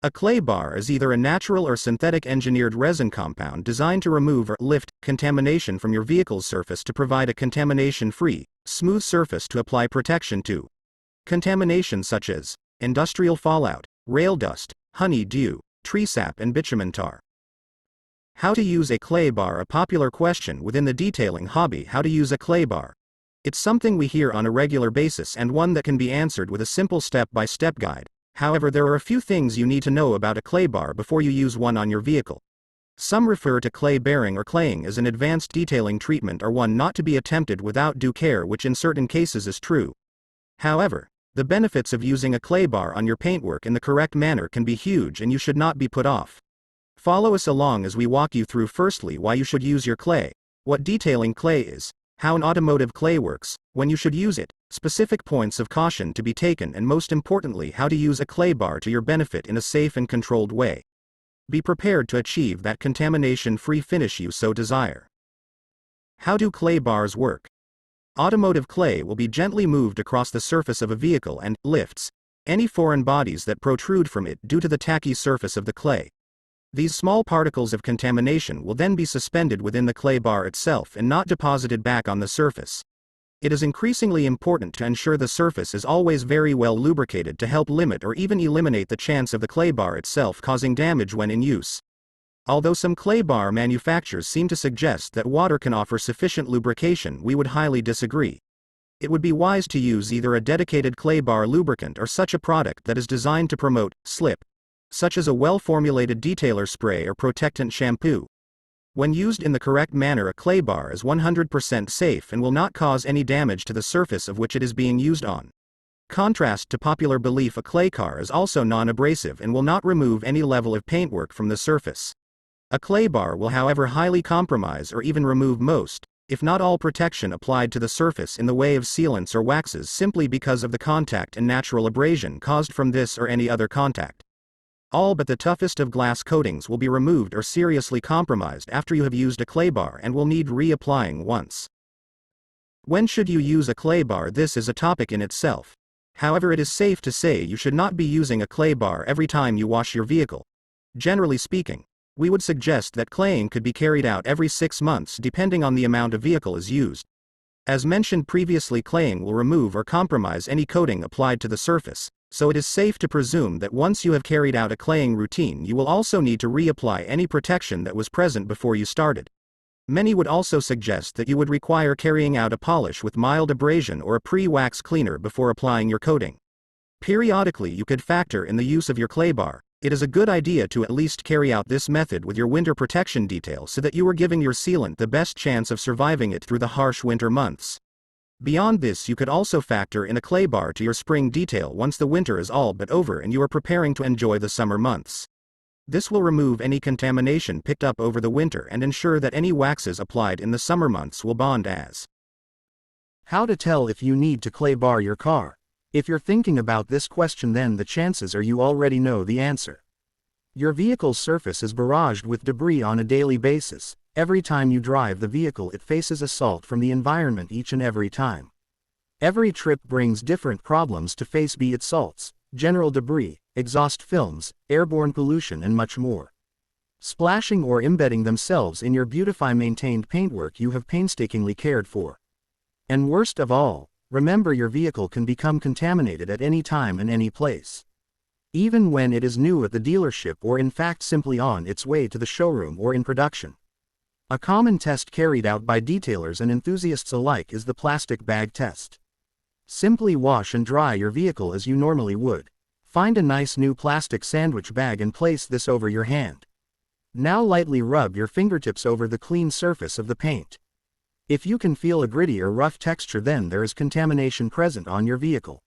A clay bar is either a natural or synthetic engineered resin compound designed to remove or lift contamination from your vehicle's surface to provide a contamination-free, smooth surface to apply protection to contamination such as industrial fallout, rail dust, honey dew, tree sap and bitumen tar. How to use a clay bar? A popular question within the detailing hobby. How to use a clay bar? It's something we hear on a regular basis and one that can be answered with a simple step-by-step guide. However, there are a few things you need to know about a clay bar before you use one on your vehicle. Some refer to clay bearing or claying as an advanced detailing treatment or one not to be attempted without due care, which in certain cases is true. However, the benefits of using a clay bar on your paintwork in the correct manner can be huge and you should not be put off. Follow us along as we walk you through firstly why you should use your clay, what detailing clay is, how an automotive clay works, when you should use it, specific points of caution to be taken, and most importantly how to use a clay bar to your benefit in a safe and controlled way. Be prepared to achieve that contamination-free finish you so desire. How do clay bars work? Automotive clay will be gently moved across the surface of a vehicle and lifts any foreign bodies that protrude from it due to the tacky surface of the clay. These small particles of contamination will then be suspended within the clay bar itself and not deposited back on the surface. It is increasingly important to ensure the surface is always very well lubricated to help limit or even eliminate the chance of the clay bar itself causing damage when in use. Although some clay bar manufacturers seem to suggest that water can offer sufficient lubrication, we would highly disagree. It would be wise to use either a dedicated clay bar lubricant or such a product that is designed to promote slip, such as a well-formulated detailer spray or protectant shampoo. When used in the correct manner, a clay bar is 100% safe and will not cause any damage to the surface of which it is being used on. Contrast to popular belief, a clay bar is also non-abrasive and will not remove any level of paintwork from the surface. A clay bar will, however, highly compromise or even remove most, if not all, protection applied to the surface in the way of sealants or waxes simply because of the contact and natural abrasion caused from this or any other contact. All but the toughest of glass coatings will be removed or seriously compromised after you have used a clay bar and will need reapplying once. When should you use a clay bar? This is a topic in itself. However, it is safe to say you should not be using a clay bar every time you wash your vehicle. Generally speaking, we would suggest that claying could be carried out every 6 months depending on the amount of vehicle is used. As mentioned previously, claying will remove or compromise any coating applied to the surface, so it is safe to presume that once you have carried out a claying routine you will also need to reapply any protection that was present before you started. Many would also suggest that you would require carrying out a polish with mild abrasion or a pre-wax cleaner before applying your coating. Periodically you could factor in the use of your clay bar. It is a good idea to at least carry out this method with your winter protection detail so that you are giving your sealant the best chance of surviving it through the harsh winter months. Beyond this, you could also factor in a clay bar to your spring detail once the winter is all but over and you are preparing to enjoy the summer months. This will remove any contamination picked up over the winter and ensure that any waxes applied in the summer months will bond as. How to tell if you need to clay bar your car? If you're thinking about this question, then the chances are you already know the answer. Your vehicle's surface is barraged with debris on a daily basis. Every time you drive the vehicle, it faces assault from the environment each and every time. Every trip brings different problems to face, be it salts, general debris, exhaust films, airborne pollution and much more. Splashing or embedding themselves in your beautifully maintained paintwork you have painstakingly cared for. And worst of all, remember, your vehicle can become contaminated at any time and any place. Even when it is new at the dealership or in fact simply on its way to the showroom or in production. A common test carried out by detailers and enthusiasts alike is the plastic bag test. Simply wash and dry your vehicle as you normally would. Find a nice new plastic sandwich bag and place this over your hand. Now lightly rub your fingertips over the clean surface of the paint. If you can feel a gritty or rough texture, then there is contamination present on your vehicle.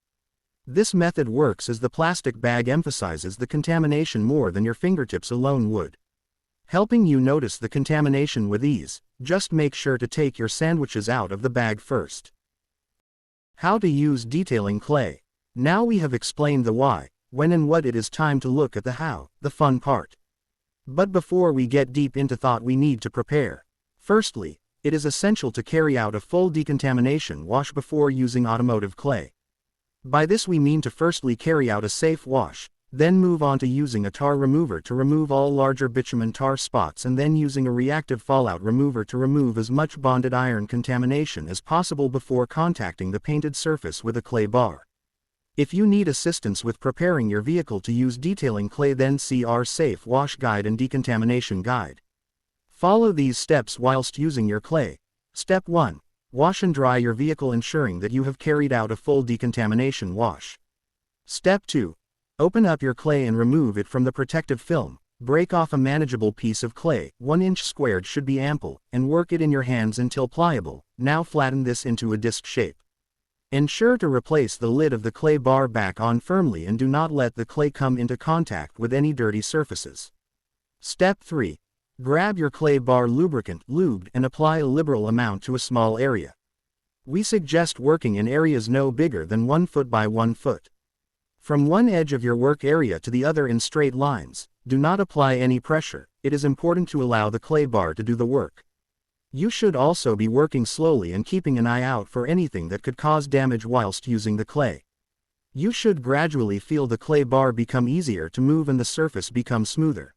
This method works as the plastic bag emphasizes the contamination more than your fingertips alone would, helping you notice the contamination with ease. Just make sure to take your sandwiches out of the bag first. How to use detailing clay. Now we have explained the why, when and what. It is time to look at the how, the fun part. But before we get deep into thought, we need to prepare. Firstly, it is essential to carry out a full decontamination wash before using automotive clay. By this we mean to firstly carry out a safe wash, Then move on to using a tar remover to remove all larger bitumen tar spots, and then using a reactive fallout remover to remove as much bonded iron contamination as possible before contacting the painted surface with a clay bar. If you need assistance with preparing your vehicle to use detailing clay, then see our Safe Wash Guide and Decontamination Guide. Follow these steps whilst using your clay. Step 1. Wash and dry your vehicle, ensuring that you have carried out a full decontamination wash. Step 2. Open up your clay and remove it from the protective film. Break off a manageable piece of clay, 1 inch squared should be ample, and work it in your hands until pliable. Now flatten this into a disc shape. Ensure to replace the lid of the clay bar back on firmly and do not let the clay come into contact with any dirty surfaces. Step 3. Grab your clay bar lubricant, lubed, and apply a liberal amount to a small area. We suggest working in areas no bigger than 1 foot by 1 foot. From one edge of your work area to the other in straight lines. Do not apply any pressure. It is important to allow the clay bar to do the work. You should also be working slowly and keeping an eye out for anything that could cause damage whilst using the clay. You should gradually feel the clay bar become easier to move and the surface become smoother.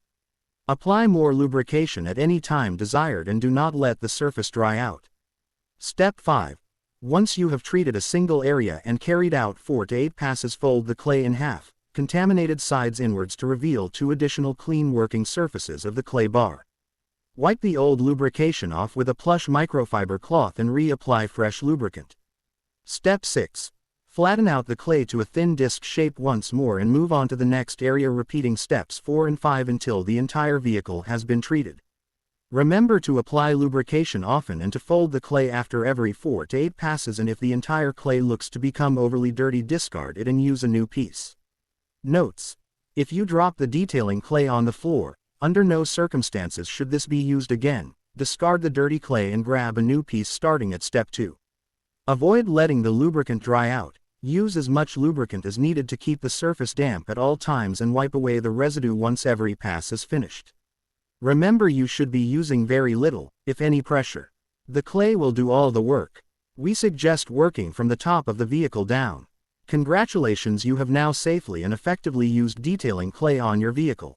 Apply more lubrication at any time desired and do not let the surface dry out. Step 5. Once you have treated a single area and carried out 4 to 8 passes, fold the clay in half, contaminated sides inwards, to reveal 2 additional clean working surfaces of the clay bar. Wipe the old lubrication off with a plush microfiber cloth and reapply fresh lubricant. Step 6. Flatten out the clay to a thin disc shape once more and move on to the next area, repeating steps 4 and 5 until the entire vehicle has been treated. Remember to apply lubrication often and to fold the clay after every 4 to 8 passes, and if the entire clay looks to become overly dirty, discard it and use a new piece. Notes: if you drop the detailing clay on the floor, under no circumstances should this be used again. Discard the dirty clay and grab a new piece starting at step 2. Avoid letting the lubricant dry out. Use as much lubricant as needed to keep the surface damp at all times and wipe away the residue once every pass is finished. Remember, you should be using very little, if any, pressure. The clay will do all the work. We suggest working from the top of the vehicle down. Congratulations, you have now safely and effectively used detailing clay on your vehicle.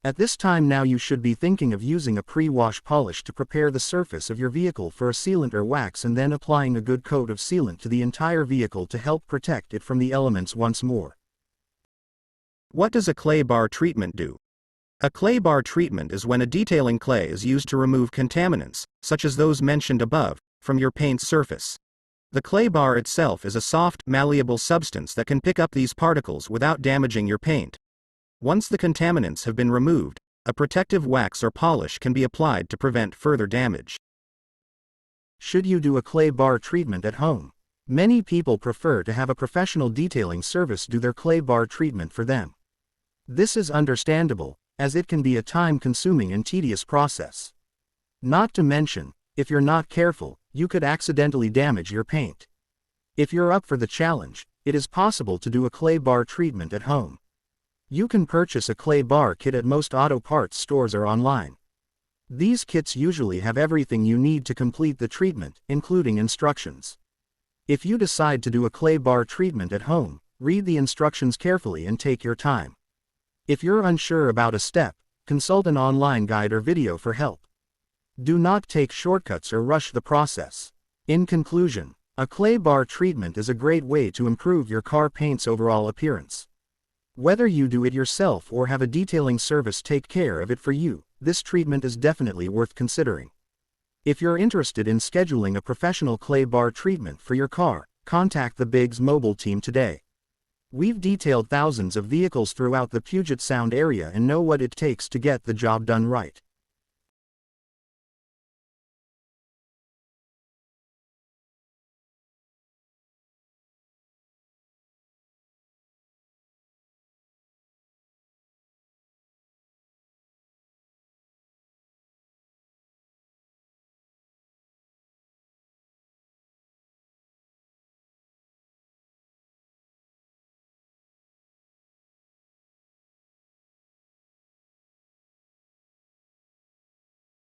At this time now you should be thinking of using a pre-wash polish to prepare the surface of your vehicle for a sealant or wax, and then applying a good coat of sealant to the entire vehicle to help protect it from the elements once more. What does a clay bar treatment do? A clay bar treatment is when a detailing clay is used to remove contaminants, such as those mentioned above, from your paint surface. The clay bar itself is a soft, malleable substance that can pick up these particles without damaging your paint. Once the contaminants have been removed, a protective wax or polish can be applied to prevent further damage. Should you do a clay bar treatment at home? Many people prefer to have a professional detailing service do their clay bar treatment for them. This is understandable, as it can be a time-consuming and tedious process. Not to mention, if you're not careful, you could accidentally damage your paint. If you're up for the challenge, it is possible to do a clay bar treatment at home. You can purchase a clay bar kit at most auto parts stores or online. These kits usually have everything you need to complete the treatment, including instructions. If you decide to do a clay bar treatment at home, read the instructions carefully and take your time. If you're unsure about a step, consult an online guide or video for help. Do not take shortcuts or rush the process. In conclusion, a clay bar treatment is a great way to improve your car paint's overall appearance. Whether you do it yourself or have a detailing service take care of it for you, this treatment is definitely worth considering. If you're interested in scheduling a professional clay bar treatment for your car, contact the Biggs Mobile team today. We've detailed thousands of vehicles throughout the Puget Sound area and know what it takes to get the job done right.